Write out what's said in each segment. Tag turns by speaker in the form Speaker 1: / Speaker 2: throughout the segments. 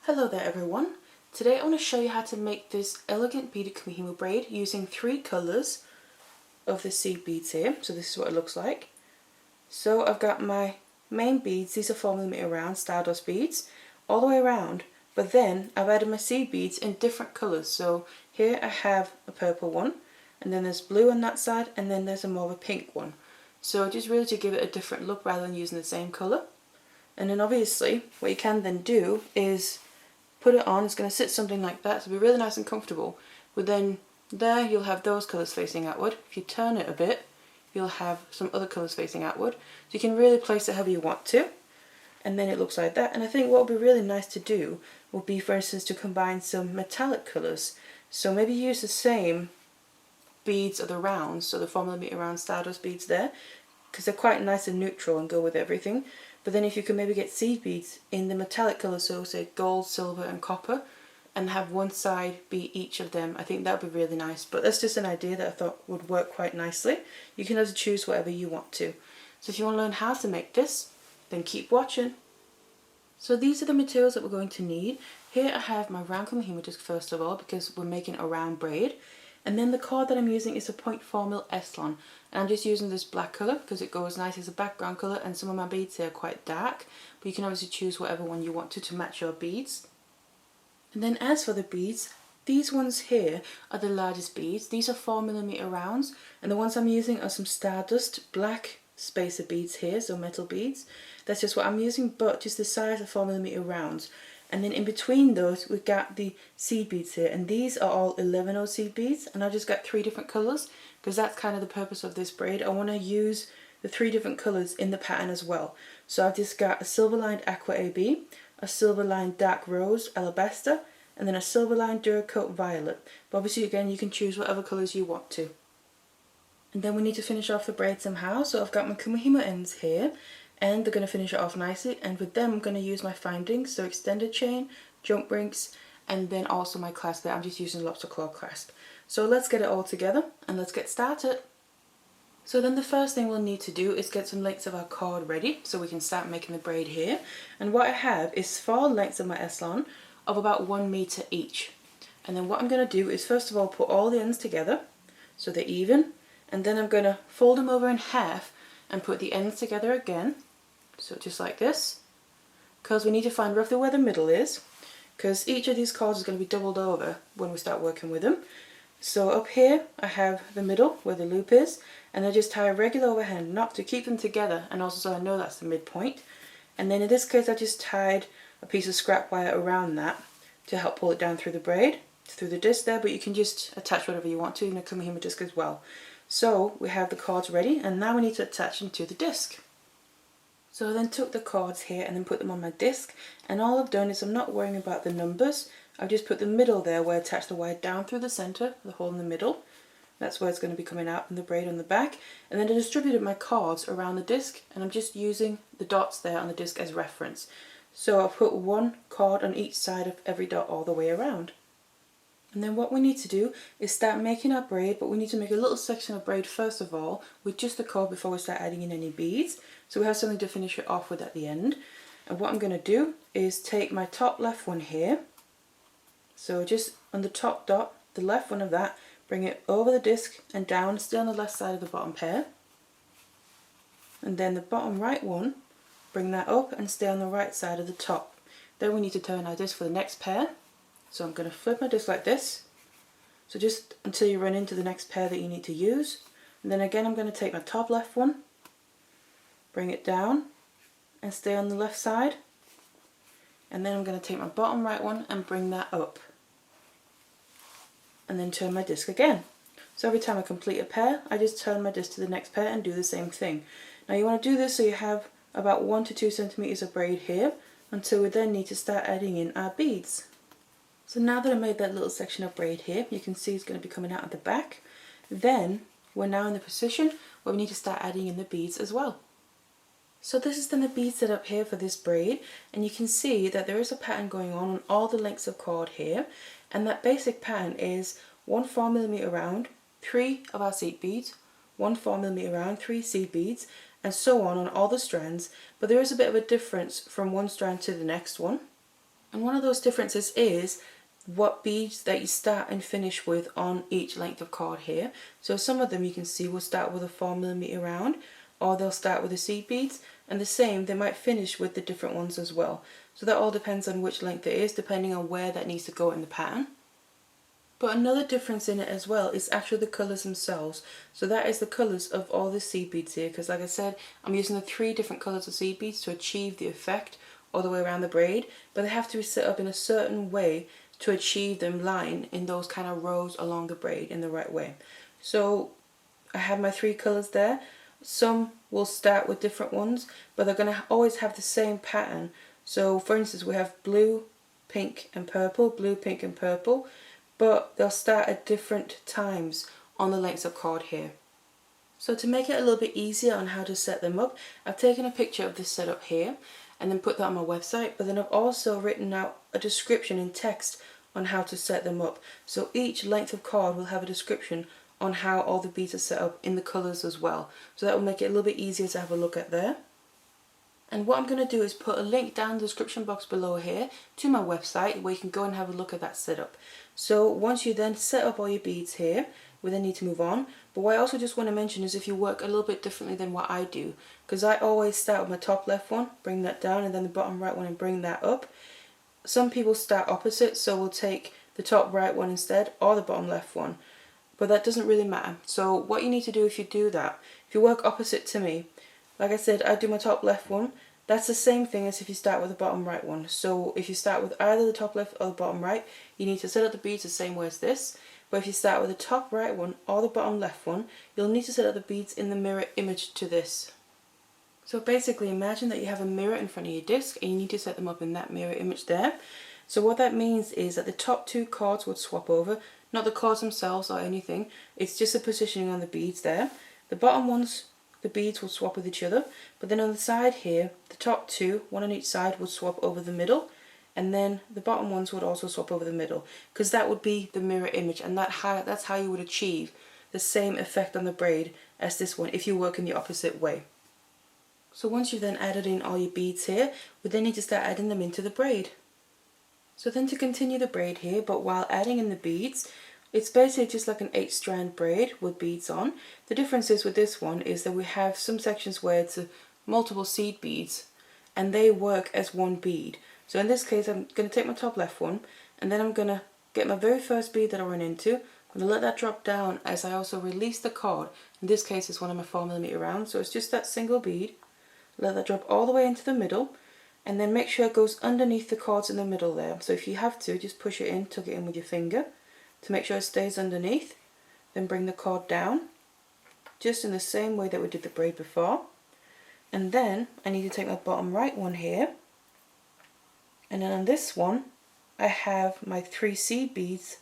Speaker 1: Hello there everyone. Today I want to show you how to make this elegant beaded Kumihimo braid using 3 colours of the seed beads here. So this is what it looks like. So I've got my main beads, these are 4mm round Stardust beads, all the way around, but then I've added my seed beads in different colours. So here I have a purple one, and then there's blue on that side, and then there's a more of a pink one. So just really to give it a different look rather than using the same colour. And then obviously what you can then do is put it on. It's going to sit something like that, so it'll be really nice and comfortable. But then there you'll have those colours facing outward. If you turn it a bit, you'll have some other colours facing outward. So you can really place it however you want to. And then it looks like that. And I think what would be really nice to do would be, for instance, to combine some metallic colours. So maybe use the same beads of the rounds, so the 4mm round Stardust beads there, because they're quite nice and neutral and go with everything. But then if you could maybe get seed beads in the metallic colours, so say gold, silver and copper, and have one side be each of them, I think that would be really nice. But that's just an idea that I thought would work quite nicely. You can also choose whatever you want to. So if you want to learn how to make this, then keep watching. So these are the materials that we're going to need. Here I have my round Kumihimo disc first of all, because we're making a round braid. And then the cord that I'm using is a 0.4mm Eslon. And I'm just using this black colour because it goes nice as a background colour, and some of my beads here are quite dark. But you can obviously choose whatever one you want to match your beads. And then as for the beads, these ones here are the largest beads. These are 4mm rounds, and the ones I'm using are some Stardust black spacer beads here, so metal beads. That's just what I'm using, but just the size of 4mm rounds. And then in between those we've got the seed beads here, and these are all 11/0 seed beads, and I've just got 3 different colours because that's kind of the purpose of this braid. I want to use the 3 different colours in the pattern as well. So I've just got a silver lined aqua AB, a silver lined dark rose alabaster, and then a silver lined Duracoat violet. But obviously again you can choose whatever colours you want to. And then we need to finish off the braid somehow, so I've got my Kumihimo ends here, and they're going to finish it off nicely, and with them I'm going to use my findings, so extended chain, jump rings, and then also my clasp there. I'm just using lobster claw clasp. So let's get it all together and let's get started. So then the first thing we'll need to do is get some lengths of our cord ready so we can start making the braid here. And what I have is 4 lengths of my Eslon of about 1 meter each. And then what I'm going to do is first of all put all the ends together so they're even, and then I'm going to fold them over in half and put the ends together again. So just like this, because we need to find roughly where the middle is, because each of these cords is going to be doubled over when we start working with them. So up here I have the middle where the loop is, and I just tie a regular overhand knot to keep them together, and also so I know that's the midpoint. And then in this case I just tied a piece of scrap wire around that to help pull it down through the braid, through the disc there, but you can just attach whatever you want to in a Kumihimo disc as well. So we have the cords ready, and now we need to attach them to the disc. So I then took the cords here and then put them on my disc, and all I've done is I'm not worrying about the numbers. I've just put the middle there where I attach the wire down through the centre, the hole in the middle. That's where it's going to be coming out from the braid on the back. And then I distributed my cords around the disc, and I'm just using the dots there on the disc as reference. So I'll put 1 cord on each side of every dot all the way around. And then what we need to do is start making our braid, but we need to make a little section of braid first of all with just the cord before we start adding in any beads. So we have something to finish it off with at the end. And what I'm going to do is take my top left one here, so just on the top dot, the left one of that, bring it over the disc and down, still on the left side of the bottom pair. And then the bottom right one, bring that up and stay on the right side of the top. Then we need to turn our disc for the next pair. So I'm going to flip my disc like this, so just until you run into the next pair that you need to use. And then again I'm going to take my top left one, bring it down and stay on the left side, and then I'm going to take my bottom right one and bring that up, and then turn my disc again. So every time I complete a pair I just turn my disc to the next pair and do the same thing. Now you want to do this so you have about 1 to 2 centimeters of braid here, until we then need to start adding in our beads. So now that I made that little section of braid here, you can see it's going to be coming out at the back. Then we're now in the position where we need to start adding in the beads as well. So this is then the bead setup here for this braid, and you can see that there is a pattern going on all the lengths of cord here, and that basic pattern is 1 4mm round, 3 of our seed beads, 1 4mm round, 3 seed beads, and so on all the strands, but there is a bit of a difference from one strand to the next one. And one of those differences is what beads that you start and finish with on each length of cord here. So some of them you can see will start with a 4mm round, or they'll start with the seed beads, and the same, they might finish with the different ones as well. So that all depends on which length it is, depending on where that needs to go in the pattern. But another difference in it as well is actually the colours themselves. So that is the colours of all the seed beads here, because like I said, I'm using the 3 different colours of seed beads to achieve the effect all the way around the braid, but they have to be set up in a certain way to achieve them lying in those kind of rows along the braid in the right way. So I have my 3 colours there. Some will start with different ones, but they're going to always have the same pattern. So for instance, we have blue, pink and purple, blue, pink and purple, but they'll start at different times on the lengths of cord here. So to make it a little bit easier on how to set them up, I've taken a picture of this setup here and then put that on my website, but then I've also written out a description in text on how to set them up. So each length of cord will have a description on how all the beads are set up in the colours as well. So that will make it a little bit easier to have a look at there. And what I'm going to do is put a link down in the description box below here to my website where you can go and have a look at that setup. So once you then set up all your beads here, we then need to move on. But what I also just want to mention is if you work a little bit differently than what I do, because I always start with my top left one, bring that down, and then the bottom right one and bring that up. Some people start opposite, so we'll take the top right one instead, or the bottom left one. But that doesn't really matter. So what you need to do if you do that, if you work opposite to me, like I said, I do my top left one. That's the same thing as if you start with the bottom right one. So if you start with either the top left or the bottom right, you need to set up the beads the same way as this. But if you start with the top right one or the bottom left one, you'll need to set up the beads in the mirror image to this. So basically imagine that you have a mirror in front of your disc and you need to set them up in that mirror image there. So what that means is that the top 2 cords would swap over, not the cords themselves or anything, it's just the positioning on the beads there. The bottom ones, the beads will swap with each other, but then on the side here, the top 2, one on each side, would swap over the middle, and then the bottom ones would also swap over the middle, because that would be the mirror image, and that's how you would achieve the same effect on the braid as this one if you work in the opposite way. So once you've then added in all your beads here, we then need to start adding them into the braid. So then to continue the braid here, but while adding in the beads, it's basically just like an 8-strand braid with beads on. The difference is with this one is that we have some sections where it's multiple seed beads and they work as one bead. So in this case I'm going to take my top left one and then I'm going to get my very first bead that I run into. I'm going to let that drop down as I also release the cord. In this case it's one of my 4mm rounds, so it's just that single bead. Let that drop all the way into the middle and then make sure it goes underneath the cords in the middle there. So if you have to, just push it in, tuck it in with your finger to make sure it stays underneath. Then bring the cord down, just in the same way that we did the braid before. And then I need to take my bottom right one here, and then on this one I have my 3 seed beads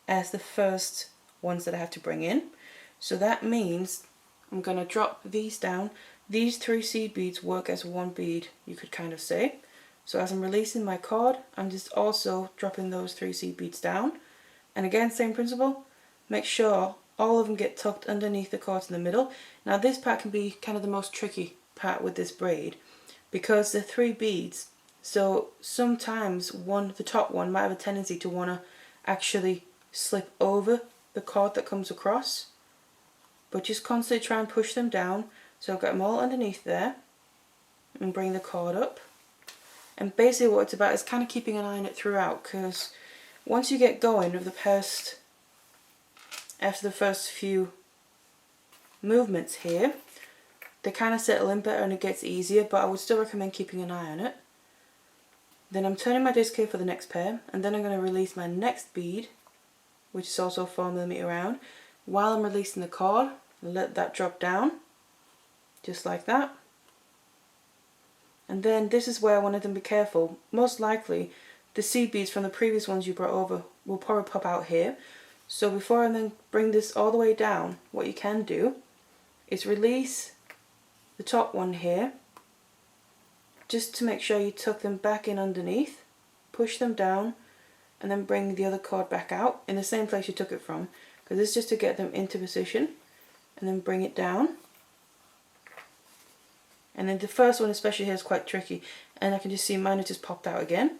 Speaker 1: as the first ones that I have to bring in. So that means I'm going to drop these down. These 3 seed beads work as one bead, you could kind of say. So as I'm releasing my cord, I'm just also dropping those 3 seed beads down. And again, same principle, make sure all of them get tucked underneath the cords in the middle. Now this part can be kind of the most tricky part with this braid because the 3 beads, so sometimes the top one might have a tendency to want to actually slip over the cord that comes across, but just constantly try and push them down. So I've got them all underneath there and bring the cord up. And basically what it's about is kind of keeping an eye on it throughout, because once you get going with after the first few movements here, they kind of settle in better and it gets easier, but I would still recommend keeping an eye on it. Then I'm turning my disc here for the next pair, and then I'm going to release my next bead, which is also 4mm round. While I'm releasing the cord, let that drop down, just like that. And then this is where I wanted them to be careful. Most likely the seed beads from the previous ones you brought over will probably pop out here. So before I then bring this all the way down, what you can do is release the top one here, just to make sure you tuck them back in underneath, push them down, and then bring the other cord back out in the same place you took it from, because this is just to get them into position, and then bring it down. And then the first one especially here is quite tricky, and I can just see mine has just popped out again.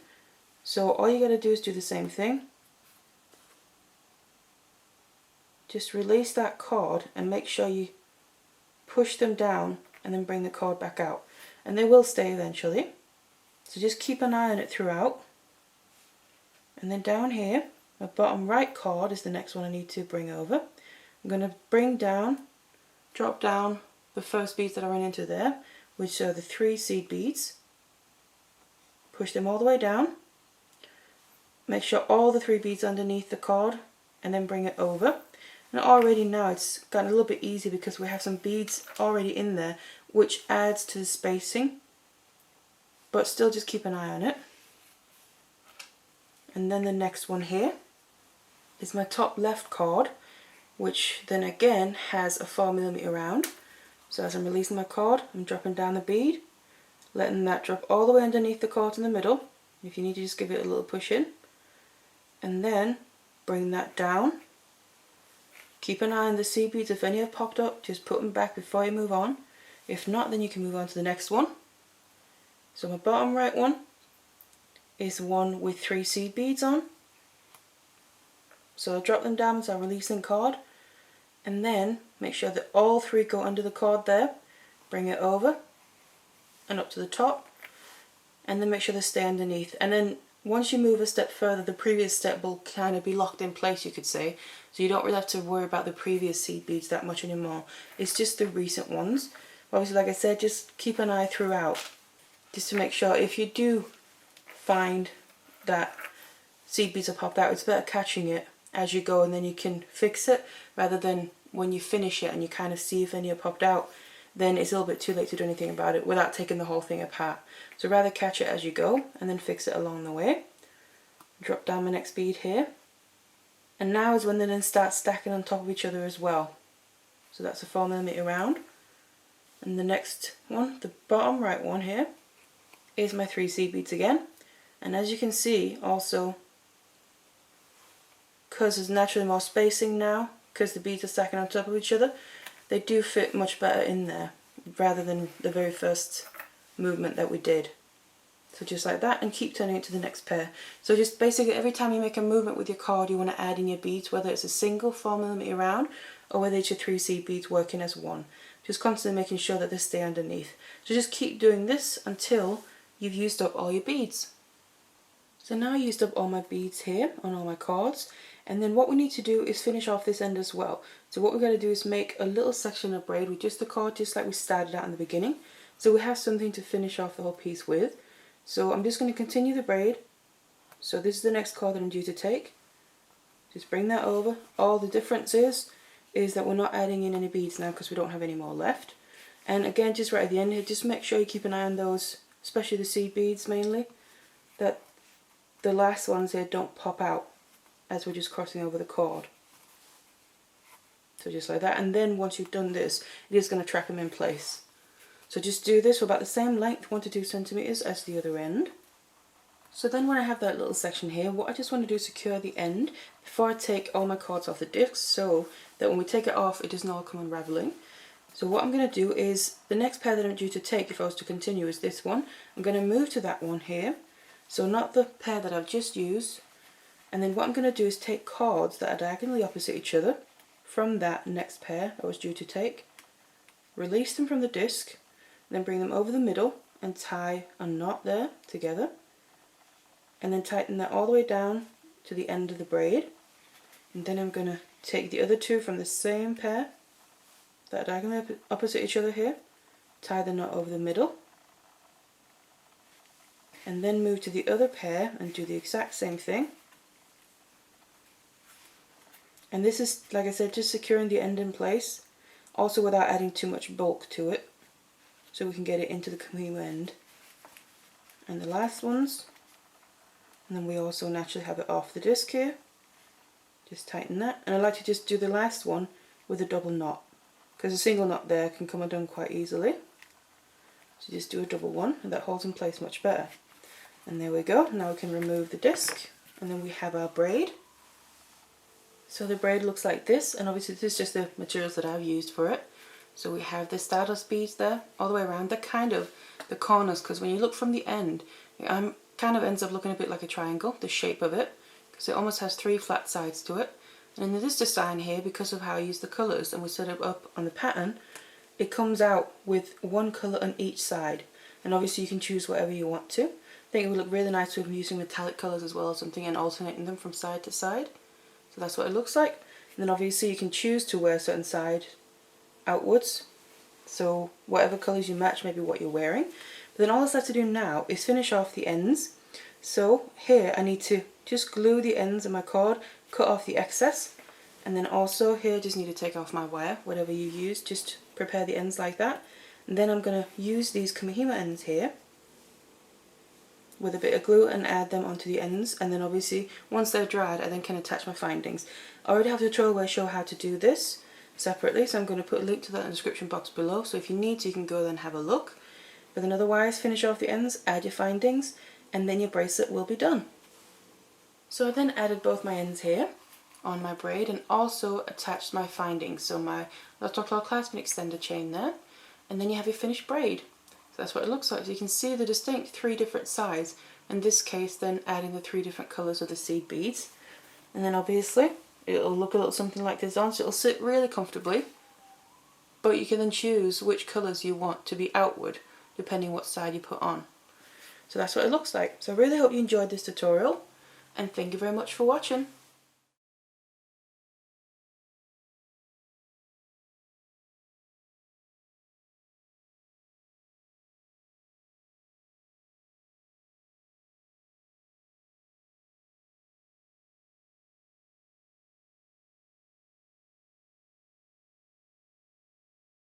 Speaker 1: So all you got to do is do the same thing. Just release that cord and make sure you push them down and then bring the cord back out. And they will stay eventually. So just keep an eye on it throughout. And then down here, my bottom right cord is the next one I need to bring over. I'm going to bring down, drop down the first beads that I ran into there, which are the 3 seed beads. Push them all the way down. Make sure all the 3 beads underneath the cord, and then bring it over. And already now it's gotten a little bit easy because we have some beads already in there, which adds to the spacing, but still just keep an eye on it. And then the next one here is my top left cord, which then again has a 4mm round. So as I'm releasing my cord, I'm dropping down the bead, letting that drop all the way underneath the cord in the middle. If you need to, just give it a little push in, and then bring that down. Keep an eye on the seed beads. If any have popped up, just put them back before you move on. If not, then you can move on to the next one. So my bottom right one is one with 3 seed beads on. So I'll drop them down as I'm releasing cord, and then make sure that all 3 go under the cord there. Bring it over and up to the top, and then make sure they stay underneath. And then once you move a step further, the previous step will kind of be locked in place, you could say. So you don't really have to worry about the previous seed beads that much anymore. It's just the recent ones. Obviously, like I said, just keep an eye throughout, just to make sure if you do find that seed beads are popped out, it's better catching it as you go, and then you can fix it, rather than when you finish it and you kind of see if any are popped out, then it's a little bit too late to do anything about it without taking the whole thing apart. So rather catch it as you go and then fix it along the way. Drop down my next bead here, and now is when they then start stacking on top of each other as well. So that's a 4mm round. And the next one, the bottom right one here, is my 3 seed beads again. And as you can see also, because there's naturally more spacing now, because the beads are stacking on top of each other, they do fit much better in there rather than the very first movement that we did. So just like that, and keep turning it to the next pair. So just basically every time you make a movement with your cord, you want to add in your beads, whether it's a single 4mm round or whether it's your 3 seed beads working as one. Just constantly making sure that they stay underneath. So just keep doing this until you've used up all your beads. So now I used up all my beads here on all my cords, and then what we need to do is finish off this end as well. So what we're going to do is make a little section of braid with just the cord, just like we started out in the beginning. So we have something to finish off the whole piece with. So I'm just going to continue the braid. So this is the next cord that I'm due to take. Just bring that over. All the difference is that we're not adding in any beads now because we don't have any more left. And again, just right at the end here, just make sure you keep an eye on those, especially the seed beads mainly, that the last ones here don't pop out as we're just crossing over the cord. So just like that, and then once you've done this, it is going to trap them in place. So just do this for about the same length, 1 to 2 centimeters, as the other end. So then when I have that little section here, what I just want to do is secure the end before I take all my cords off the disc, so that when we take it off, it doesn't all come unraveling. So what I'm going to do is, the next pair that I'm due to take, if I was to continue, is this one. I'm going to move to that one here, so not the pair that I've just used. And then what I'm going to do is take cords that are diagonally opposite each other from that next pair I was due to take, release them from the disc, then bring them over the middle and tie a knot there together, and then tighten that all the way down to the end of the braid. And then I'm going to take the other 2 from the same pair that are diagonally opposite each other here, tie the knot over the middle, and then move to the other pair and do the exact same thing. And this is, like I said, just securing the end in place, also without adding too much bulk to it, so we can get it into the Kumihimo end. And the last ones, and then we also naturally have it off the disc here. Just tighten that, and I like to just do the last one with a double knot, because a single knot there can come undone quite easily. So just do a double one, and that holds in place much better. And there we go. Now we can remove the disc, and then we have our braid. So the braid looks like this, and obviously this is just the materials that I've used for it. So we have the stardust beads there all the way around. They're kind of the corners, because when you look from the end, I'm kind of ends up looking a bit like a triangle, the shape of it, because it almost has 3 flat sides to it. And in this design here, because of how I use the colours and we set it up on the pattern, it comes out with 1 colour on each side. And obviously you can choose whatever you want to. I think it would look really nice with using metallic colours as well or something and alternating them from side to side. So that's what it looks like. And then obviously you can choose to wear a certain side outwards. So whatever colours you match, maybe what you're wearing. But then all I have to do now is finish off the ends. So here I need to just glue the ends of my cord, cut off the excess. And then also here just need to take off my wire, whatever you use, just prepare the ends like that. And then I'm going to use these Kumihimo ends here with a bit of glue and add them onto the ends, and then obviously once they're dried I then can attach my findings. I already have a tutorial where I show how to do this separately, so I'm going to put a link to that in the description box below, so if you need to you can go there and have a look. But then otherwise finish off the ends, add your findings, and then your bracelet will be done. So I then added both my ends here on my braid and also attached my findings, so my little clasp and extender chain there, and then you have your finished braid. So that's what it looks like. So you can see the distinct 3 different sides, in this case then adding the 3 different colours of the seed beads, and then obviously it'll look a little something like this on, so it'll sit really comfortably, but you can then choose which colours you want to be outward depending what side you put on. So that's what it looks like. So I really hope you enjoyed this tutorial, and thank you very much for watching.